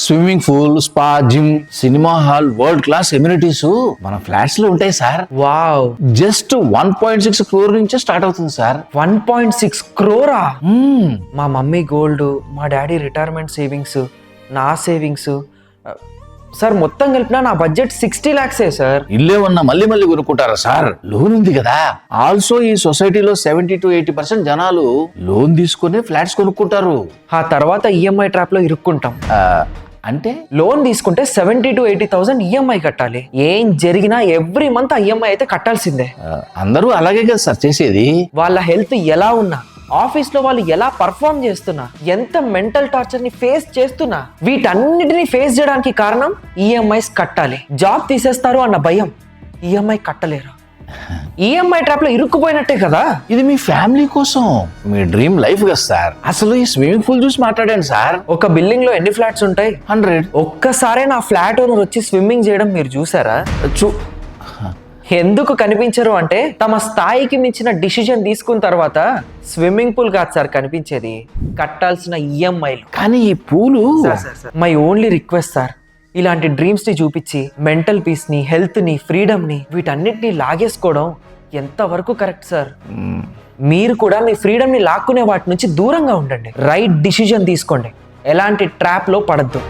Swimming pool, spa, gym, cinema hall, world class amenities మన flats లో ఉంటాయి sir. Wow, just 1.6 crore నుంచే start అవుతుంది సార్. 1.6 crore. మా మమ్మీ గోల్డ్, మా డాడీ రిటైర్మెంట్ సేవింగ్స్, నా సేవింగ్స్, సార్ మొత్తం కలిపినా నా బడ్జెట్ 60 lakhs సార్. ఇల్లే ఉన్న మళ్ళీ కొనుక్కుంటారా సార్? లోన్ ఉంది కదా. ఆల్సో ఈ సొసైటీలో 70 to 80% జనాలు లోన్ తీసుకుని ఫ్లాట్స్ కొనుక్కుంటారు. ఆ తర్వాత ఈఎంఐ ట్రాప్ లో ఇరుక్కుంటాం. అంటే లోన్ తీసుకుంటే 70 to 80,000 ఈఎంఐ కట్టాలి. ఏం జరిగినా ఎవ్రీ మంత్ ఆ ఈఎంఐ అయితే కట్టాల్సిందే. అందరూ అలాగే కదా సార్ చేసేది. వాళ్ళ హెల్త్ ఎలా ఉన్నా, ఆఫీస్ లో వాళ్ళు ఎలా పర్ఫామ్ చేస్తున్నా, ఎంత మెంటల్ టార్చర్ ని ఫేస్ చేస్తున్నా, వీటన్నిటిని ఫేస్ చేయడానికి కారణం ఈఎంఐస్ కట్టాలి. జాబ్ తీసేస్తారు అన్న భయం, ఈఎంఐ కట్టలేరు. ఈఎంఐ ట్రాప్ లో ఇరుక్కుపోయినట్టే కదా. ఇది మీ ఫ్యామిలీ కోసం, మీ డ్రీమ్ లైఫ్ కదా సార్. అసలు ఈ స్విమ్మింగ్ పూల్ చూసి మాట్లాడాను సార్. ఒక బిల్డింగ్ లో ఎన్ని ఫ్లాట్స్ ఉంటాయి? 100. ఒక్కసారే నా ఫ్లాట్ ఓనర్ వచ్చి స్విమ్మింగ్ చేయడం మీరు చూసారా? ఎందుకు కనిపించరు అంటే తమ స్థాయికి మించిన డిసిజన్ తీసుకున్న తర్వాత స్విమ్మింగ్ పూల్ కాదు సార్ కనిపించేది, కట్టాల్సిన ఈఎంఐలు. కానీ ఈ పూలు మై ఓన్లీ రిక్వెస్ట్ సార్, ఇలాంటి డ్రీమ్స్ ని చూపించి మెంటల్ పీస్ ని, హెల్త్ ని, ఫ్రీడమ్ ని, వీటన్నిటిని లాగేసుకోవడం ఎంతవరకు కరెక్ట్ సార్? మీరు కూడా మీ ఫ్రీడమ్ ని లాక్కునే వాటి నుంచి దూరంగా ఉండండి. రైట్ డిసిజన్ తీసుకోండి, ఎలాంటి ట్రాప్ లో పడద్దు.